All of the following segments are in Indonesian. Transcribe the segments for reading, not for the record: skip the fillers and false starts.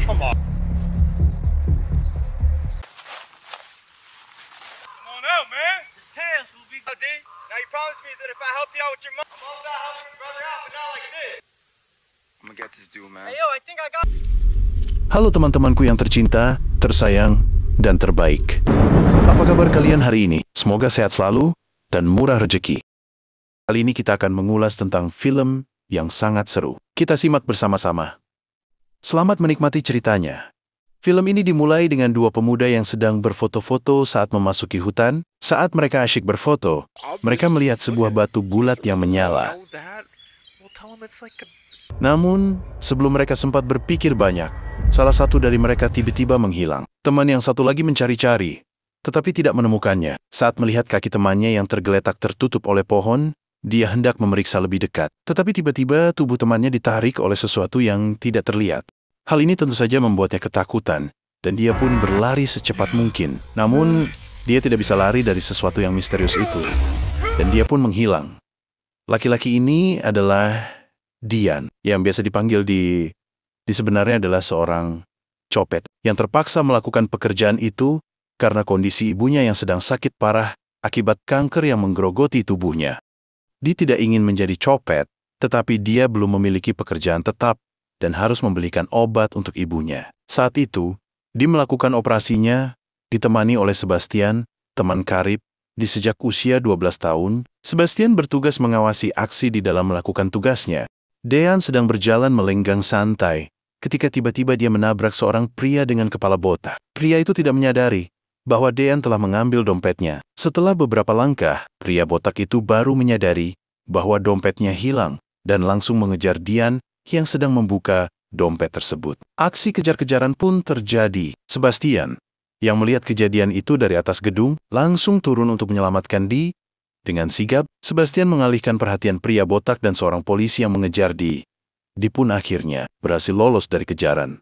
Come on. Come on out, man. Your tails will be... D, now you promised me that if I helped you out with your mom, I'm all about helping your brother out, but not like this. I'm gonna get this dude, man. Hey, yo, I think I got... Halo teman-temanku yang tercinta, tersayang, dan terbaik. Apa kabar kalian hari ini? Semoga sehat selalu dan murah rezeki. Kali ini kita akan mengulas tentang film yang sangat seru. Kita simak bersama-sama. Selamat menikmati ceritanya. Film ini dimulai dengan dua pemuda yang sedang berfoto-foto saat memasuki hutan. Saat mereka asyik berfoto, mereka melihat sebuah batu bulat yang menyala. Namun, sebelum mereka sempat berpikir banyak, salah satu dari mereka tiba-tiba menghilang. Teman yang satu lagi mencari-cari, tetapi tidak menemukannya. Saat melihat kaki temannya yang tergeletak tertutup oleh pohon, dia hendak memeriksa lebih dekat. Tetapi tiba-tiba tubuh temannya ditarik oleh sesuatu yang tidak terlihat. Hal ini tentu saja membuatnya ketakutan, dan dia pun berlari secepat mungkin. Namun, dia tidak bisa lari dari sesuatu yang misterius itu, dan dia pun menghilang. Laki-laki ini adalah Dian, yang biasa dipanggil di sebenarnya adalah seorang copet, yang terpaksa melakukan pekerjaan itu karena kondisi ibunya yang sedang sakit parah akibat kanker yang menggerogoti tubuhnya. Dia tidak ingin menjadi copet, tetapi dia belum memiliki pekerjaan tetap dan harus membelikan obat untuk ibunya. Saat itu, dia melakukan operasinya, ditemani oleh Sebastian, teman karib, di sejak usia 12 tahun. Sebastian bertugas mengawasi aksi di dalam melakukan tugasnya. Dean sedang berjalan melenggang santai, ketika tiba-tiba dia menabrak seorang pria dengan kepala botak. Pria itu tidak menyadari bahwa Dean telah mengambil dompetnya. Setelah beberapa langkah, pria botak itu baru menyadari bahwa dompetnya hilang dan langsung mengejar Dian yang sedang membuka dompet tersebut. Aksi kejar-kejaran pun terjadi. Sebastian, yang melihat kejadian itu dari atas gedung, langsung turun untuk menyelamatkan Di. Dengan sigap, Sebastian mengalihkan perhatian pria botak dan seorang polisi yang mengejar Di. Di pun akhirnya berhasil lolos dari kejaran.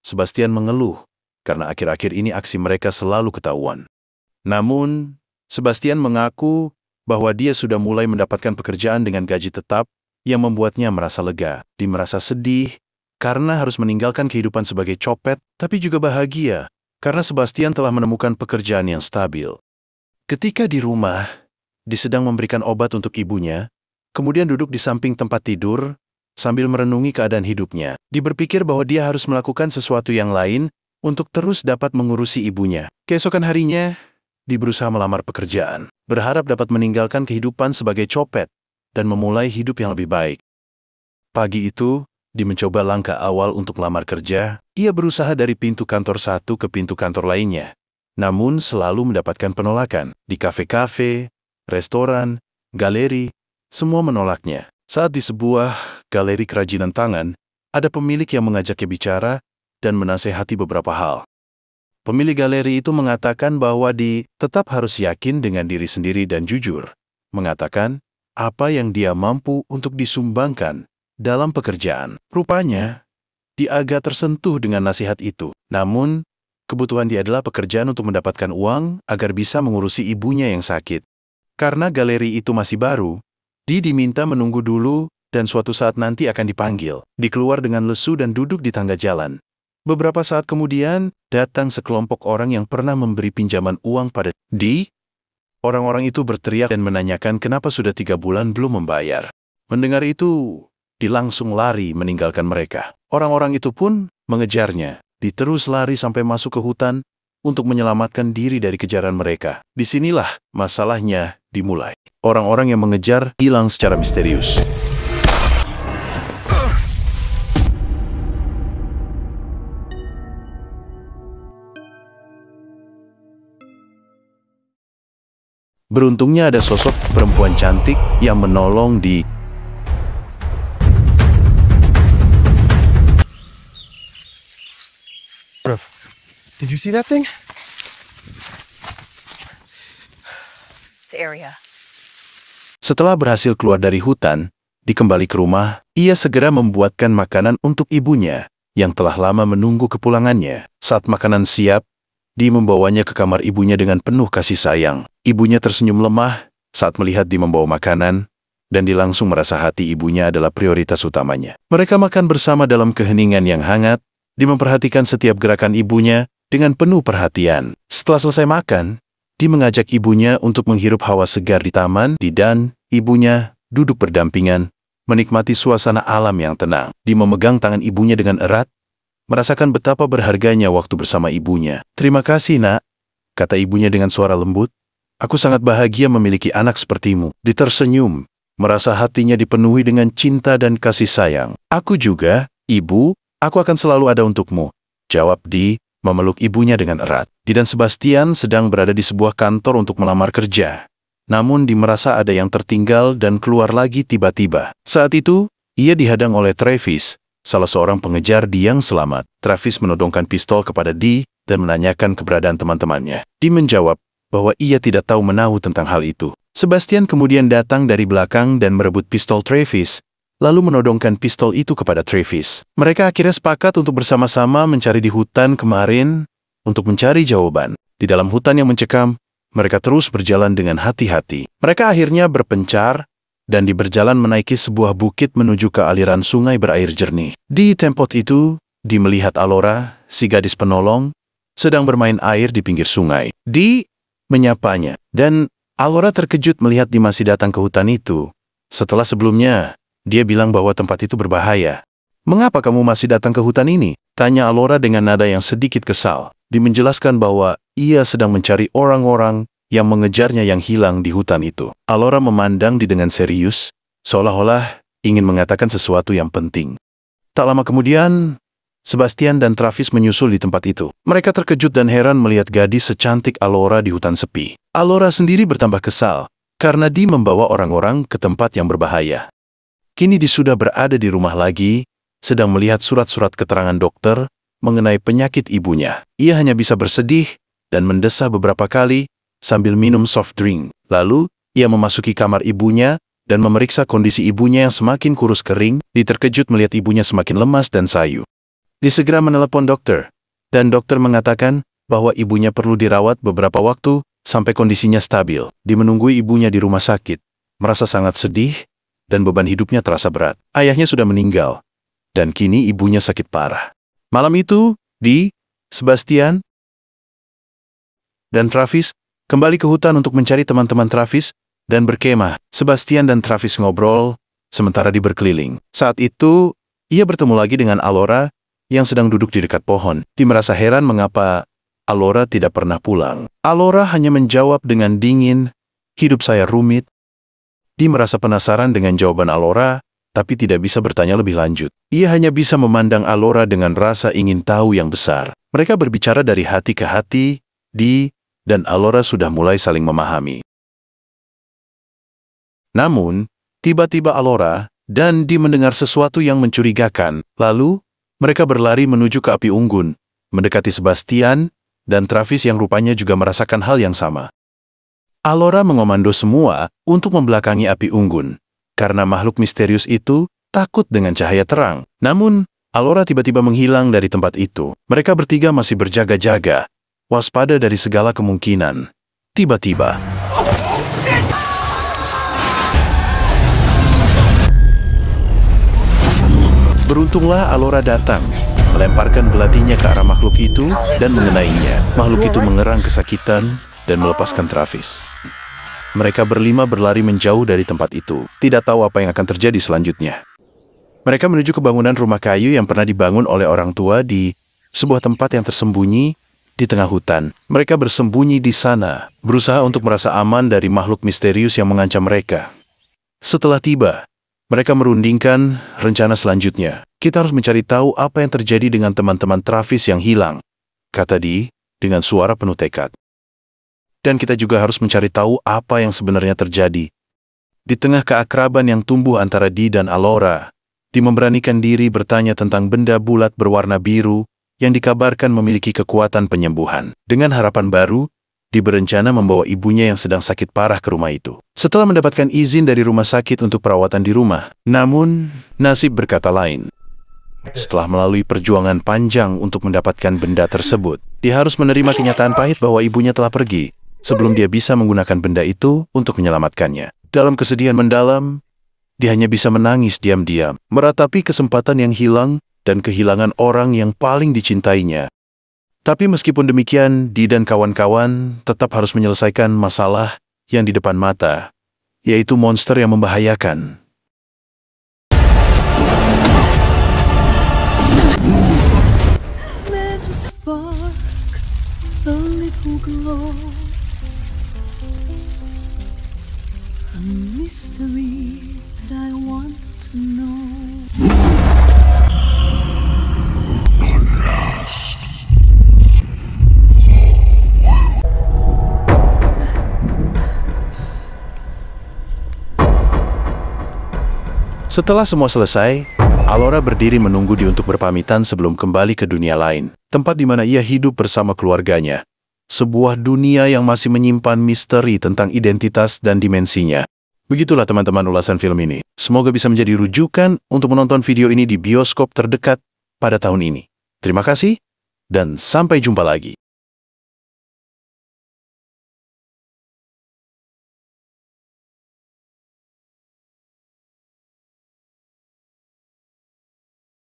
Sebastian mengeluh, karena akhir-akhir ini aksi mereka selalu ketahuan. Namun, Sebastian mengaku bahwa dia sudah mulai mendapatkan pekerjaan dengan gaji tetap yang membuatnya merasa lega. Dia merasa sedih karena harus meninggalkan kehidupan sebagai copet, tapi juga bahagia karena Sebastian telah menemukan pekerjaan yang stabil. Ketika di rumah, dia sedang memberikan obat untuk ibunya, kemudian duduk di samping tempat tidur sambil merenungi keadaan hidupnya. Dia berpikir bahwa dia harus melakukan sesuatu yang lain untuk terus dapat mengurusi ibunya. Keesokan harinya, dia berusaha melamar pekerjaan, berharap dapat meninggalkan kehidupan sebagai copet dan memulai hidup yang lebih baik. Pagi itu, dia mencoba langkah awal untuk melamar kerja. Ia berusaha dari pintu kantor satu ke pintu kantor lainnya, namun selalu mendapatkan penolakan. Di kafe-kafe, restoran, galeri, semua menolaknya. Saat di sebuah galeri kerajinan tangan, ada pemilik yang mengajaknya bicara dan menasehati beberapa hal. Pemilik galeri itu mengatakan bahwa Di tetap harus yakin dengan diri sendiri dan jujur, mengatakan apa yang dia mampu untuk disumbangkan dalam pekerjaan. Rupanya, dia agak tersentuh dengan nasihat itu. Namun, kebutuhan dia adalah pekerjaan untuk mendapatkan uang agar bisa mengurusi ibunya yang sakit. Karena galeri itu masih baru, dia diminta menunggu dulu dan suatu saat nanti akan dipanggil. Dia keluar dengan lesu dan duduk di tangga jalan. Beberapa saat kemudian, datang sekelompok orang yang pernah memberi pinjaman uang pada Di. Orang-orang itu berteriak dan menanyakan kenapa sudah 3 bulan belum membayar. Mendengar itu, Di langsung lari meninggalkan mereka. Orang-orang itu pun mengejarnya. Di terus lari sampai masuk ke hutan untuk menyelamatkan diri dari kejaran mereka. Disinilah masalahnya dimulai. Orang-orang yang mengejar hilang secara misterius. Beruntungnya ada sosok perempuan cantik yang menolong Di. Did you see that thing? It's area. Setelah berhasil keluar dari hutan, Di kembali ke rumah, ia segera membuatkan makanan untuk ibunya yang telah lama menunggu kepulangannya. Saat makanan siap, Di membawanya ke kamar ibunya dengan penuh kasih sayang. Ibunya tersenyum lemah saat melihat Di membawa makanan, dan Di langsung merasa hati ibunya adalah prioritas utamanya. Mereka makan bersama dalam keheningan yang hangat, Di memperhatikan setiap gerakan ibunya dengan penuh perhatian. Setelah selesai makan, Di mengajak ibunya untuk menghirup hawa segar di taman. Di dan ibunya duduk berdampingan, menikmati suasana alam yang tenang. Di memegang tangan ibunya dengan erat, merasakan betapa berharganya waktu bersama ibunya. "Terima kasih, Nak," kata ibunya dengan suara lembut. "Aku sangat bahagia memiliki anak sepertimu." Di tersenyum, merasa hatinya dipenuhi dengan cinta dan kasih sayang. "Aku juga, Ibu, aku akan selalu ada untukmu," jawab Di, memeluk ibunya dengan erat. Di dan Sebastian sedang berada di sebuah kantor untuk melamar kerja. Namun Di merasa ada yang tertinggal dan keluar lagi tiba-tiba. Saat itu, ia dihadang oleh Travis, salah seorang pengejar Di yang selamat. Travis menodongkan pistol kepada Di dan menanyakan keberadaan teman-temannya. Di menjawab bahwa ia tidak tahu menahu tentang hal itu. Sebastian kemudian datang dari belakang dan merebut pistol Travis, lalu menodongkan pistol itu kepada Travis. Mereka akhirnya sepakat untuk bersama-sama mencari di hutan kemarin untuk mencari jawaban. Di dalam hutan yang mencekam, mereka terus berjalan dengan hati-hati. Mereka akhirnya berpencar dan berjalan menaiki sebuah bukit menuju ke aliran sungai berair jernih. Di tempat itu, Di melihat Alora, si gadis penolong, sedang bermain air di pinggir sungai. Di menyapanya, dan Alora terkejut melihat Di masih datang ke hutan itu. Setelah sebelumnya, dia bilang bahwa tempat itu berbahaya. "Mengapa kamu masih datang ke hutan ini?" tanya Alora dengan nada yang sedikit kesal. Di menjelaskan bahwa ia sedang mencari orang-orang yang mengejarnya yang hilang di hutan itu. Alora memandang Di dengan serius, seolah-olah ingin mengatakan sesuatu yang penting. Tak lama kemudian, Sebastian dan Travis menyusul di tempat itu. Mereka terkejut dan heran melihat gadis secantik Alora di hutan sepi. Alora sendiri bertambah kesal, karena Di membawa orang-orang ke tempat yang berbahaya. Kini Di sudah berada di rumah lagi, sedang melihat surat-surat keterangan dokter mengenai penyakit ibunya. Ia hanya bisa bersedih dan mendesah beberapa kali sambil minum soft drink. Lalu, ia memasuki kamar ibunya dan memeriksa kondisi ibunya yang semakin kurus kering. Di terkejut melihat ibunya semakin lemas dan sayu. Di segera menelepon dokter, dan dokter mengatakan bahwa ibunya perlu dirawat beberapa waktu sampai kondisinya stabil. Di menunggu ibunya di rumah sakit, merasa sangat sedih dan beban hidupnya terasa berat. Ayahnya sudah meninggal, dan kini ibunya sakit parah. Malam itu, Di, Sebastian, dan Travis kembali ke hutan untuk mencari teman-teman Travis dan berkemah. Sebastian dan Travis ngobrol, sementara Di berkeliling. Saat itu, ia bertemu lagi dengan Alora yang sedang duduk di dekat pohon. Di merasa heran mengapa Alora tidak pernah pulang. Alora hanya menjawab dengan dingin, "Hidup saya rumit." Di merasa penasaran dengan jawaban Alora, tapi tidak bisa bertanya lebih lanjut. Ia hanya bisa memandang Alora dengan rasa ingin tahu yang besar. Mereka berbicara dari hati ke hati. Di dan Alora sudah mulai saling memahami. Namun, tiba-tiba Alora dan Di mendengar sesuatu yang mencurigakan. Lalu, mereka berlari menuju ke api unggun, mendekati Sebastian dan Travis yang rupanya juga merasakan hal yang sama. Alora mengomando semua untuk membelakangi api unggun, karena makhluk misterius itu takut dengan cahaya terang. Namun, Alora tiba-tiba menghilang dari tempat itu. Mereka bertiga masih berjaga-jaga, waspada dari segala kemungkinan. Tiba-tiba, beruntunglah Alora datang, melemparkan belatinya ke arah makhluk itu dan mengenainya. Makhluk itu mengerang kesakitan dan melepaskan Travis. Mereka berlima berlari menjauh dari tempat itu, tidak tahu apa yang akan terjadi selanjutnya. Mereka menuju ke bangunan rumah kayu yang pernah dibangun oleh orang tua di sebuah tempat yang tersembunyi di tengah hutan. Mereka bersembunyi di sana, berusaha untuk merasa aman dari makhluk misterius yang mengancam mereka. Setelah tiba, mereka merundingkan rencana selanjutnya. "Kita harus mencari tahu apa yang terjadi dengan teman-teman Travis yang hilang," kata Di dengan suara penuh tekad. "Dan kita juga harus mencari tahu apa yang sebenarnya terjadi." Di tengah keakraban yang tumbuh antara Di dan Alora, Di memberanikan diri bertanya tentang benda bulat berwarna biru yang dikabarkan memiliki kekuatan penyembuhan. Dengan harapan baru, Di berencana membawa ibunya yang sedang sakit parah ke rumah itu. Setelah mendapatkan izin dari rumah sakit untuk perawatan di rumah, namun nasib berkata lain. Setelah melalui perjuangan panjang untuk mendapatkan benda tersebut, dia harus menerima kenyataan pahit bahwa ibunya telah pergi sebelum dia bisa menggunakan benda itu untuk menyelamatkannya. Dalam kesedihan mendalam, dia hanya bisa menangis diam-diam, meratapi kesempatan yang hilang dan kehilangan orang yang paling dicintainya. Tapi meskipun demikian, Dee dan kawan-kawan tetap harus menyelesaikan masalah yang di depan mata, yaitu monster yang membahayakan. There's a spark, a little glow, a mystery that I want to know. Setelah semua selesai, Alora berdiri menunggu Dee untuk berpamitan sebelum kembali ke dunia lain, tempat di mana ia hidup bersama keluarganya. Sebuah dunia yang masih menyimpan misteri tentang identitas dan dimensinya. Begitulah teman-teman ulasan film ini. Semoga bisa menjadi rujukan untuk menonton video ini di bioskop terdekat pada tahun ini. Terima kasih, dan sampai jumpa lagi.